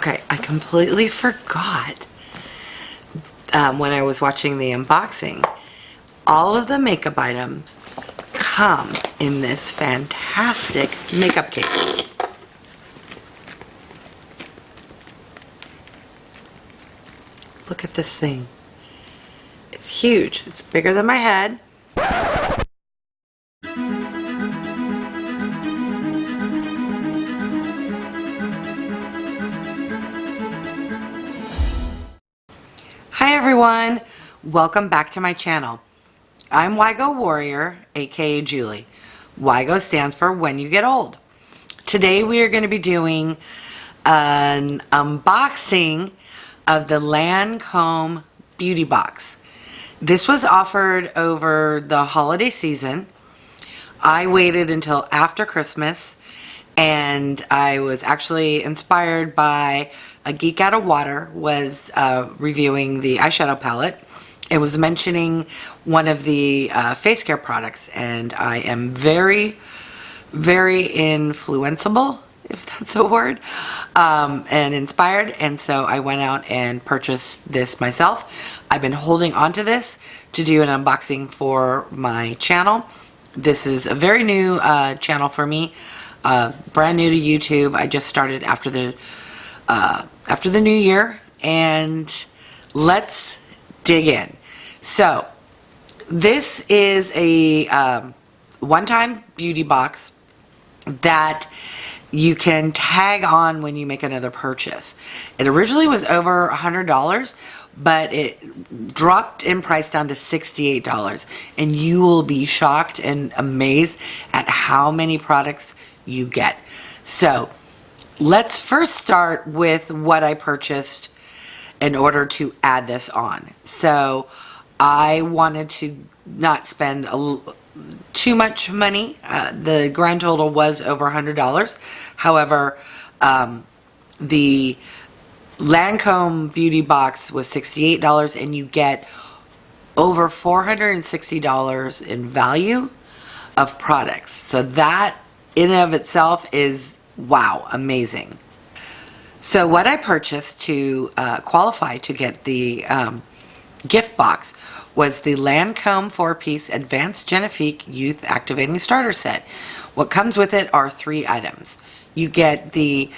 Okay, I completely forgot when I was watching the unboxing. All of the makeup items come in this fantastic makeup case. Look at this thing. It's huge. It's bigger than my head. Hi everyone, welcome back to my channel. I'm WIGO Warrior, aka Julie. WIGO stands for When You Get Old. Today we are going to be doing an unboxing of the Lancome Beauty Box. This was offered over the holiday season. I waited until after Christmas, and I was actually inspired by a geek out of water was reviewing the eyeshadow palette. It was mentioning one of the face care products, and I am very, very influenceable, if that's a word, and inspired, and so I went out and purchased this myself. I've been holding on to this to do an unboxing for my channel. This is a very new channel for me, brand new to YouTube. I just started after the new year, and let's dig in. So this is a one-time beauty box that you can tag on when you make another purchase. It originally was over $100, but it dropped in price down to $68, and you will be shocked and amazed at how many products you get. So let's first start with what I purchased in order to add this on. So I wanted to not spend too much money. The grand total was over $100. However, the Lancome Beauty Box was $68, and you get over $460 in value of products. So that in and of itself is, wow, amazing. So what I purchased to qualify to get the gift box was the Lancome 4-piece Advanced Génifique Youth Activating Starter Set. What comes with it are 3 items. You get the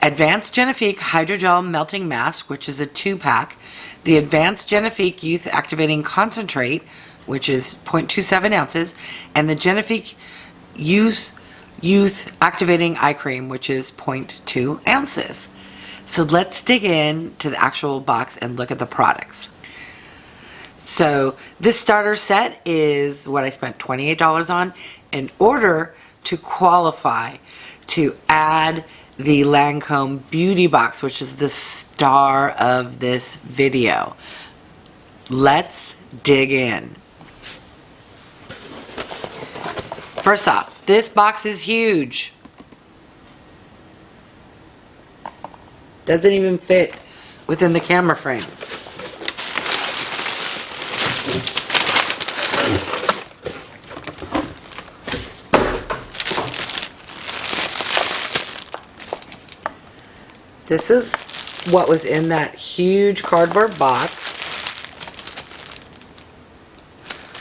Advanced Génifique Hydrogel Melting Mask, which is a 2-pack, the Advanced Génifique Youth Activating Concentrate, which is 0.27 ounces, and the Génifique Youth Activating Eye Cream, which is 0.2 ounces. So let's dig in to the actual box and look at the products. So this starter set is what I spent $28 on in order to qualify to add the Lancome Beauty Box, which is the star of this video. Let's dig in. First off, this box is huge. Doesn't even fit within the camera frame. This is what was in that huge cardboard box.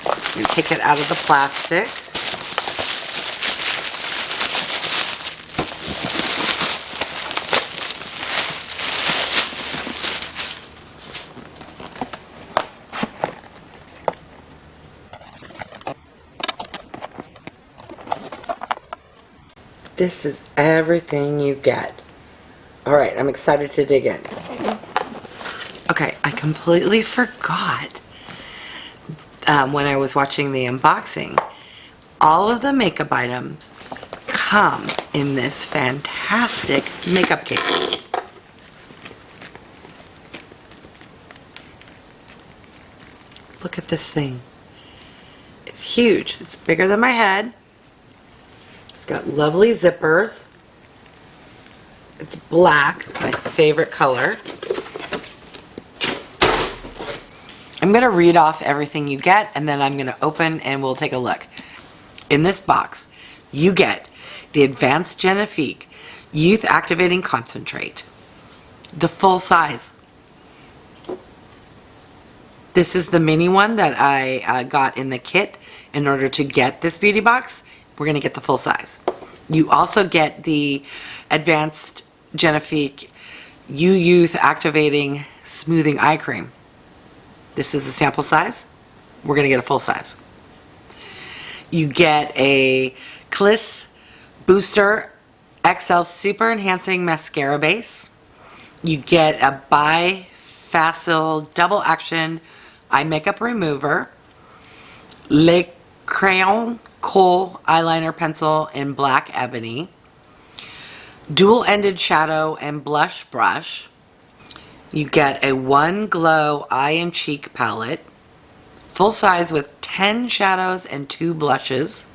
I'm going to take it out of the plastic. This is everything you get. Alright, I'm excited to dig in. Okay, I completely forgot when I was watching the unboxing. All of the makeup items come in this fantastic makeup case. Look at this thing. It's huge. It's bigger than my head. It's got lovely zippers. It's black, my favorite color. I'm going to read off everything you get, and then I'm going to open and we'll take a look. In this box, you get the Advanced Génifique Youth Activating Concentrate. the full size. This is the mini one that I got in the kit in order to get this beauty box. We're going to get the full size. You also get the advanced Génifique Youth Activating Smoothing Eye Cream. This is the sample size. We're going to get a full size. You get a Cils Booster XL Super Enhancing Mascara Base. You get a Bi-Facil Double Action Eye Makeup Remover. Crayon Khôl Eyeliner Pencil in Black Ebony. Dual-ended shadow and blush brush. You get a One Glow Eye and Cheek palette. Full size with 10 shadows and 2 blushes.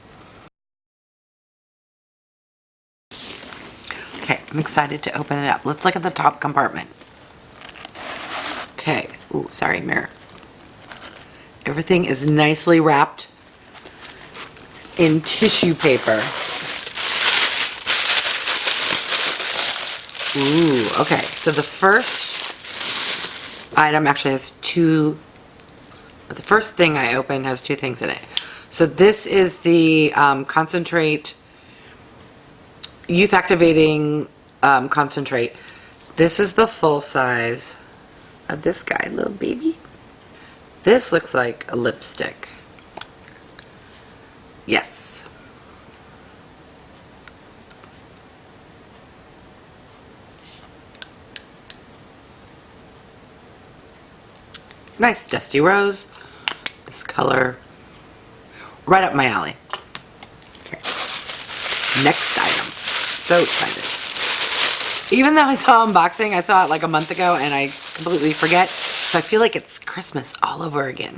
Okay, I'm excited to open it up. Let's look at the top compartment. Okay, ooh, sorry, mirror. Everything is nicely wrapped in tissue paper. Ooh, okay, so the first item actually has two, the first thing I opened has 2 things in it. So this is the concentrate, youth activating concentrate. This is the full size of this guy, little baby. This looks like a lipstick. Yes. Nice dusty rose. This color, right up my alley. Okay. Next item. So excited. Even though I saw unboxing, I saw it like a month ago and I completely forget. So I feel like it's Christmas all over again.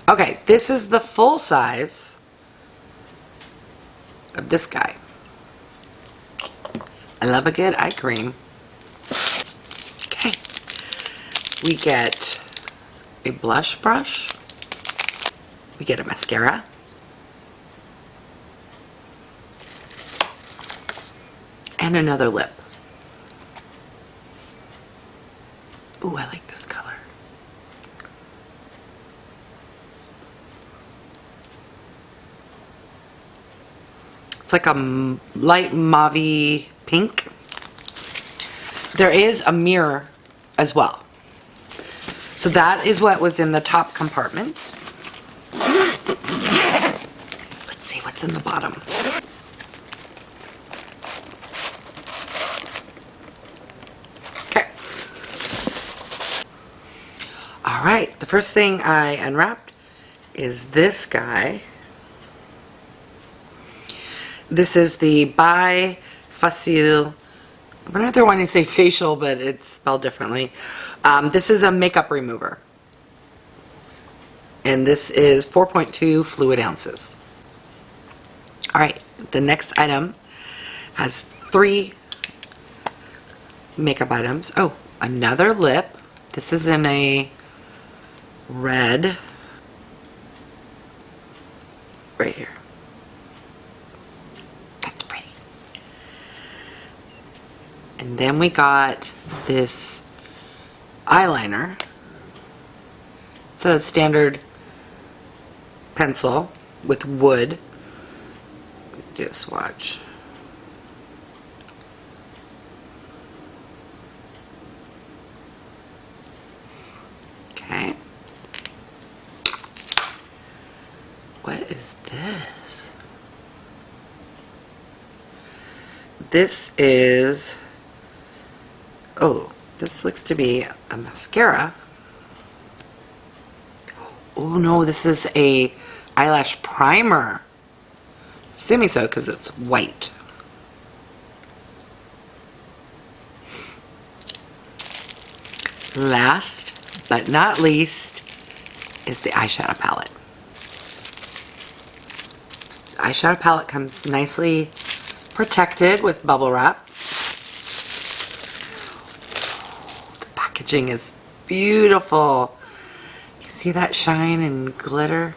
Okay, this is the full size of this guy. I love a good eye cream. Okay. We get a blush brush. We get a mascara. And another lip. Ooh, I like this color. It's like a light mauve pink. There is a mirror as well. So that is what was in the top compartment. Let's see what's in the bottom. Okay. All right, the first thing I unwrapped is this guy. This is the Bi-Facil. I wonder if they're wanting to say facial, but it's spelled differently. This is a makeup remover. And this is 4.2 fluid ounces. Alright, the next item has 3 makeup items. Oh, another lip. This is in a red. Right here. And then we got this eyeliner. It's a standard pencil with wood. Do a swatch. Okay. What is this? This is... Oh, this looks to be a mascara. Oh no, this is a eyelash primer. Assuming so because it's white. Last but not least is the eyeshadow palette. The eyeshadow palette comes nicely protected with bubble wrap. Packaging is beautiful. You see that shine and glitter?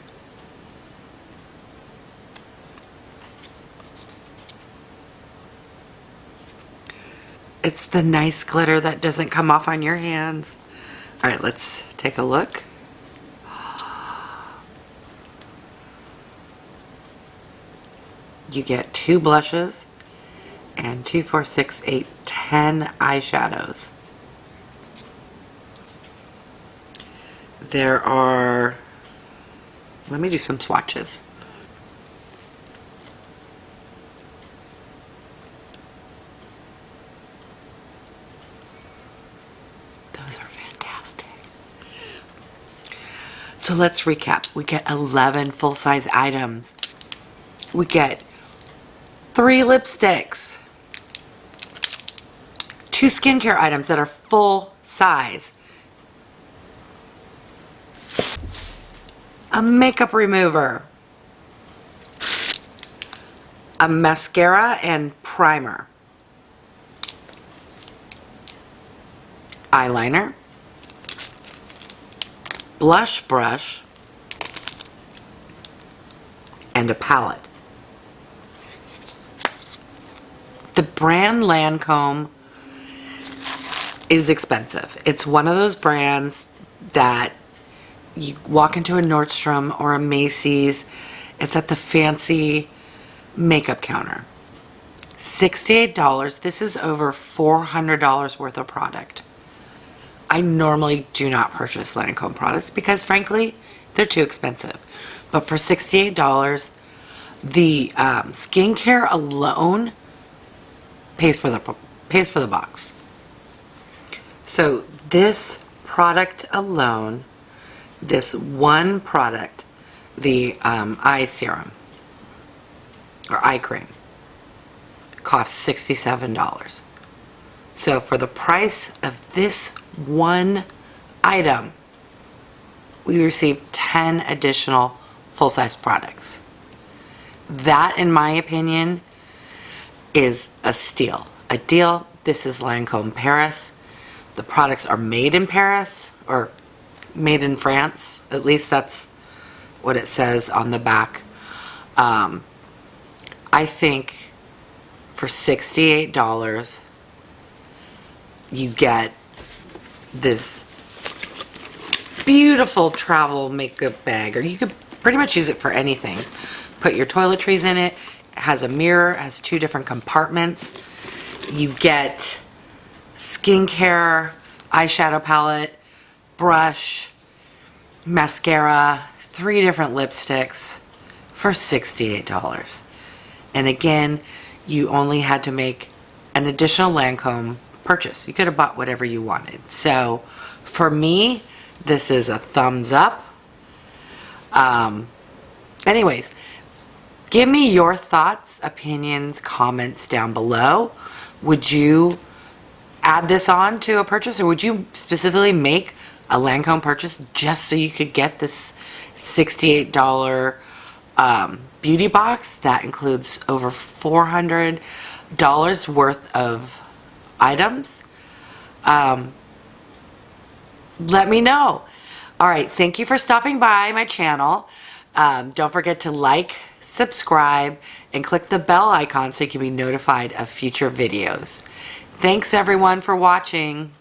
It's the nice glitter that doesn't come off on your hands. All right, let's take a look. You get 2 blushes and 2, 4, 6, 8, 10 eyeshadows. There are, let me do some swatches. Those are fantastic. So let's recap. We get 11 full-size items. We get 3 lipsticks, 2 skincare items that are full size, a makeup remover, a mascara and primer, eyeliner, blush brush, and a palette. The brand Lancome is expensive. It's one of those brands that you walk into a Nordstrom or a Macy's, it's at the fancy makeup counter. $68. This is over $400 worth of product. I normally do not purchase Lancome products because frankly, they're too expensive. But for $68, the skincare alone pays for the box. So this product alone, this one product, the eye serum or eye cream, costs $67. So for the price of this one item, we received 10 additional full-size products. That, in my opinion, is a steal. A deal. This is Lancome Paris. The products are made in Paris or made in France. At least that's what it says on the back. I think for $68 you get this beautiful travel makeup bag, or you could pretty much use it for anything. Put your toiletries in it. It has a mirror, it has 2 different compartments. You get skincare, eyeshadow palette, brush, mascara, 3 different lipsticks for $68. And again, you only had to make an additional Lancome purchase. You could have bought whatever you wanted. So for me, this is a thumbs up. Anyways, give me your thoughts, opinions, comments down below. Would you add this on to a purchase, or would you specifically make a Lancome purchase just so you could get this $68 beauty box that includes over $400 worth of items? Let me know. All right, thank you for stopping by my channel. Don't forget to like, subscribe, and click the bell icon so you can be notified of future videos. Thanks everyone for watching.